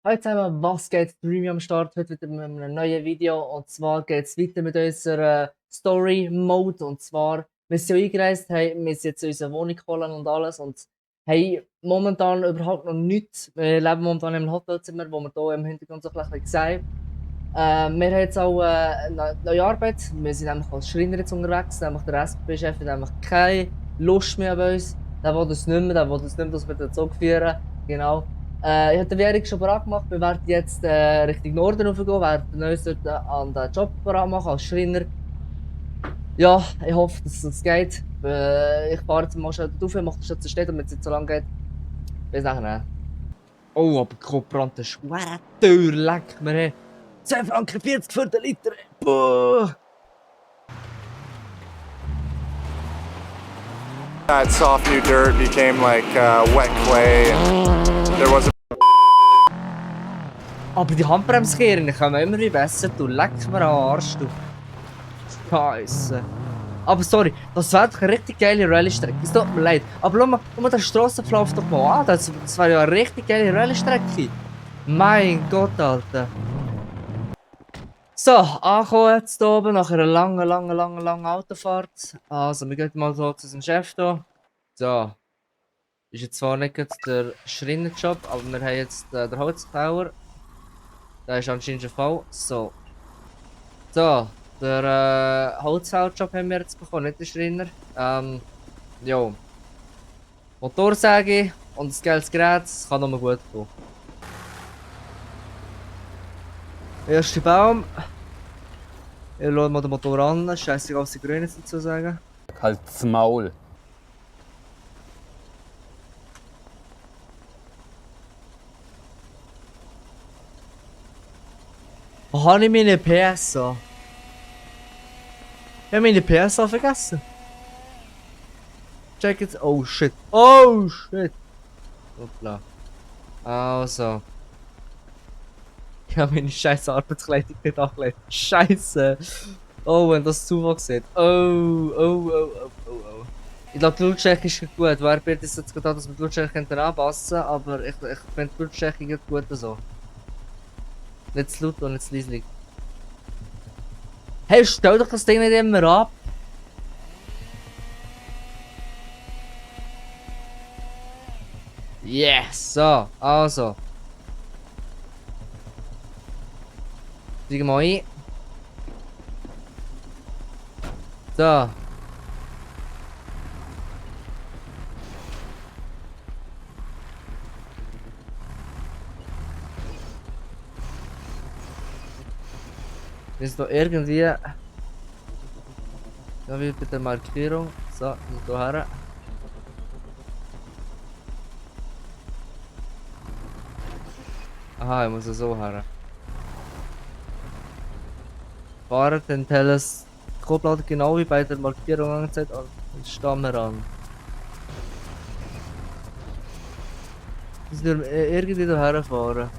Hallo zusammen, was geht? Dreamy am Start, heute wieder mit einem neuen Video. Und zwar geht es weiter mit unserer Story Mode. Und zwar, wir sind ja eingereist, haben wir sind jetzt in unsere Wohnung geholt und alles. Und haben momentan überhaupt noch nichts. Wir leben momentan in einem Hotelzimmer, wo wir hier im Hintergrund so ein bisschen sehen. Wir haben jetzt auch eine neue Arbeit. Wir sind nämlich als Schreiner jetzt unterwegs. Nämlich der SP-Chef hat nämlich keine Lust mehr auf uns. Der will das nicht mehr, der will das nicht mehr, dass wir den Zug führen. Genau. Ich habe den Währung schon bereit gemacht. Wir werden jetzt Richtung Norden raufgehen, werden uns dort an den Job bereit machen als Schreiner. Ja, ich hoffe, dass es geht. Ich fahre jetzt mal schnell dort rauf, mache das schon zur Stadt, damit es nicht so lang geht. Bis nachher. Oh, aber Kopfbrand, das ist schwer teuer, leck mir. Hey. 2 Franken 40 für den Liter. Boah. That soft new dirt became like wet clay. There was a Aber die Handbremskehren kommen immer wie besser, du leck mir am Arsch, du. Scheiße. Aber sorry, das wäre doch eine richtig geile Rallye-Strecke. Es tut mir leid. Aber schau mal den Strassenverlauf doch mal an. Das wäre ja eine richtig geile Rallye-Strecke. Mein Gott, Alter. So, angekommen jetzt hier oben nach einer langen Autofahrt. Also, wir gehen mal so zu unserem Chef hier. So. Ist jetzt zwar nicht gerade der Schreinerjob, aber wir haben jetzt den Holzbauer. Der ist anscheinend schon voll. So. So, der Holzhaujob haben wir jetzt bekommen, nicht den Schreiner. Jo. Motorsäge und das geiles Gerät, das kann nur gut gehen. Erster Baum. Ich schaue mal den Motor an. Scheiße, was die Grünen dazu sagen. Halt's Maul. Wo habe ich meine PSA? Ich habe meine PSA vergessen. Check jetzt. Oh shit. Oh shit. Hoppla. Also. Ich habe meine scheiß Arbeitskleidung nicht angelegt. Scheiße. Oh, wenn das Zuwachs sieht. Oh. Ich glaube, die Lautstärke ist gut. Wer bietet es jetzt gerade, dass wir die Lautstärke anpassen können, aber ich finde die Lautstärke gut so. Nicht zu laut und nicht zu leise. Hey, stell doch das Ding nicht immer ab! Yes! So, also. Steigen wir ein. So. Ist da irgendwie. Ja, wie bei der Markierung. So, da her. Aha, ich muss so her. Fahren den Teleskop genau wie bei der Markierung angezeigt und stehen wir an. Müssen wir irgendwie da herfahren.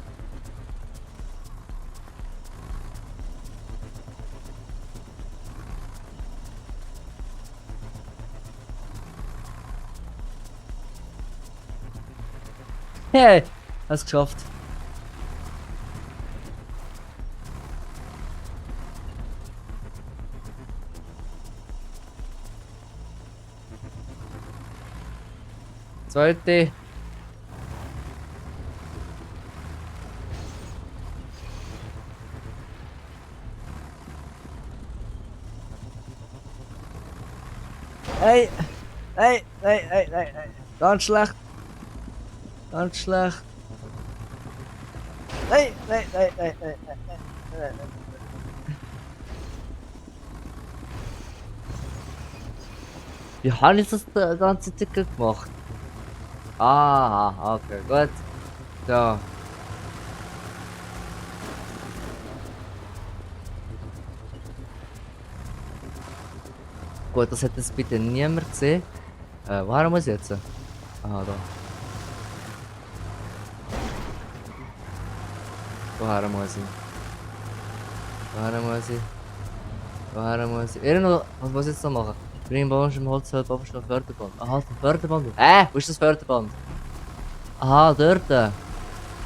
Hey, hast es geschafft. Zweite. Hey. Ganz schlecht. Ganz schlecht. Nein. Wie habe ich das die ganze Zeit gemacht? Ah, okay, gut. So. Gut, das hat jetzt bitte niemand gesehen. Woher muss ich jetzt? Aha, da. Woher muss ich? Irgendwo, was muss ich jetzt noch machen? Bring Bonus im Holz, Baust du noch Förderband? Aha, das Förderband. Wo ist das Förderband? Aha, dort.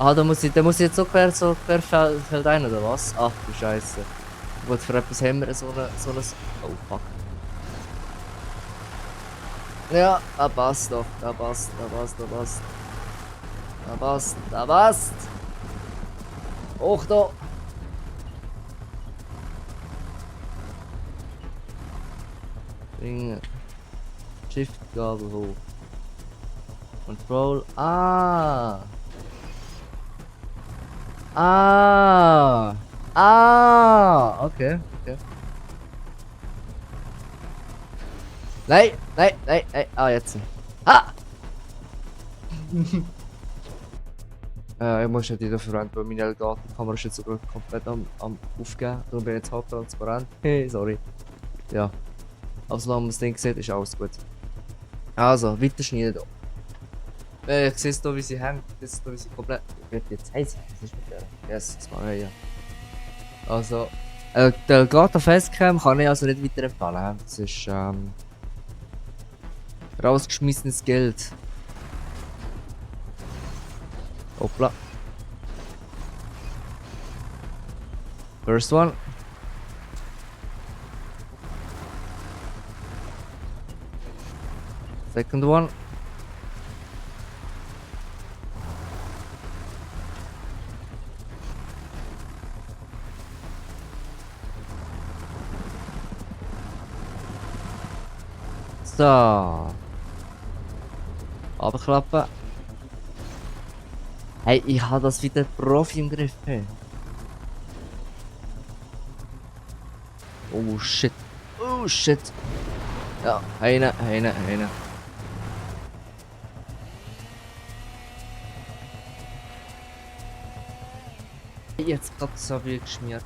Ah, da muss ich jetzt so querfeld ein, oder was? Ach du Scheiße. Was für etwas haben wir so ein... Oh, fuck. Ja, da passt doch. Da passt. Da passt. Hoch da. Bringen. Shift-Gabel hoch. Control. Ah. Okay. Nein. Ah, jetzt. Ah! Ich muss nicht dafür verwenden, weil meine Elgato-Kamera ist jetzt sogar komplett am Aufgeben. Darum bin ich jetzt halb transparent. Hey, sorry. Ja. Also, solange man das Ding sieht, ist alles gut. Also, weiter schneiden hier. Ich sehe es hier, wie sie hängt. Ich sehe es hier, wie sie komplett... Jetzt heiß. Was ist mit der? Yes, das war ja. Also, der Elgato Facecam kann ich also nicht weiterempfehlen. Das ist, rausgeschmissenes Geld. Hoppla. First one. Second one. So. Abklappen. Hey, ich habe das wieder Profi im Griff. Hey. Oh shit. Ja, eine. Jetzt gerade so wie geschmiert.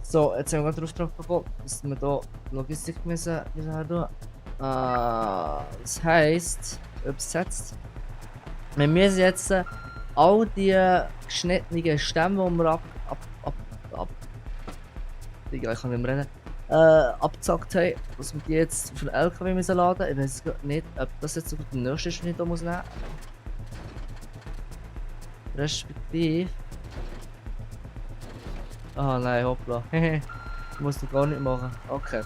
So, jetzt haben wir gerade drauf bekommen, dass wir hier Logistik müssen tun. Das heisst, übersetzt, wir müssen jetzt all die geschnittenen Stämme, die wir Digga, ich kann nicht mehr reden, abgezackt haben, dass wir die jetzt auf den LKW müssen laden. Ich weiß nicht, ob das jetzt sogar der nächste Schnitt da muss nehmen. Respektive. Ah nein, hoppla. Hehe. Musst du gar nicht machen. Okay.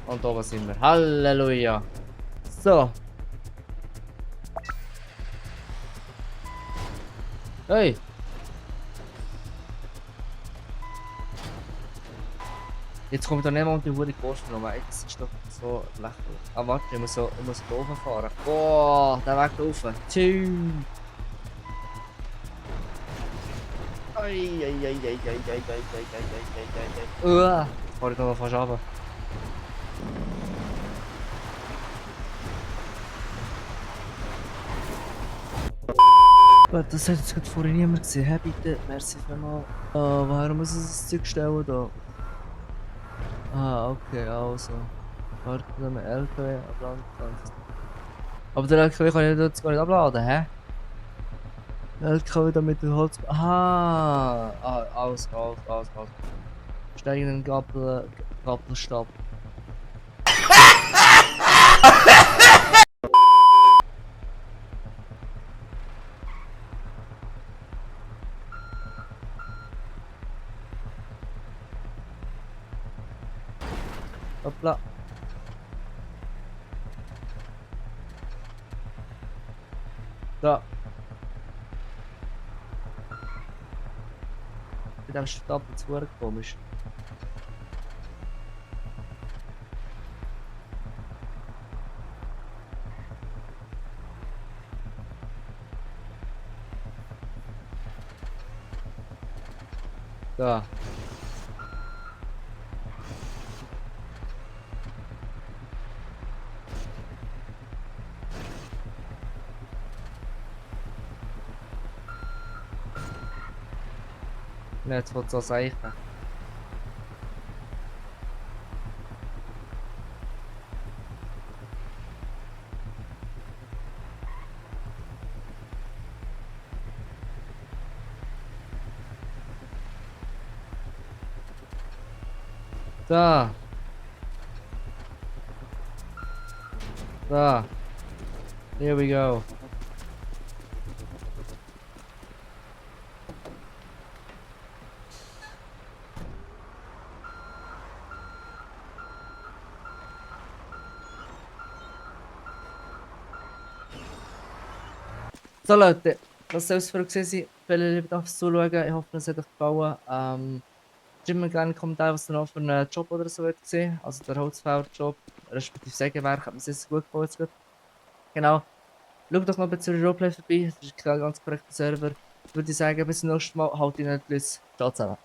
Und oben sind wir. Halleluja. So. Hey. Jetzt kommt da niemand die Hure Kosten ey, das ist doch so lächerlich. Ah warte, ich muss da oben fahren. Boah, der Weg da rauf. Tschüss. Fahr ich da noch fast runter. Das hat jetzt gerade vorhin niemand gesehen. Hä, bitte, merci vielmals. Woher muss ich das Zeug stellen da? Ah, okay, also. Warte, dann ein LKW abladen. Aber der LKW kann ich jetzt gar nicht abladen, hä? Der LKW da mit dem Holz. Aha! Alles. Steigen in den Gabelstab. Hoppla. Da. Bei dem Stapel zu Wort komisch. Da. Internet von so Sachen. So. So. Here we go. So Leute, das soll es für euch gewesen sein. Vielen lieben Dank fürs Zuschauen. Ich hoffe, es hat euch gefallen. Schreibt mir gerne in den Kommentaren, was ihr noch für einen Job oder so wollt sehen. Also der Holzfällerjob, respektive Sägewerk, hat mir sehr, sehr gut gefallen jetzt gerade. Genau. Schaut doch noch bei Zürich Roleplay vorbei. Das ist kein ganz korrekter Server. Würde ich sagen, bis zum nächsten Mal. Halt in den Ciao zusammen.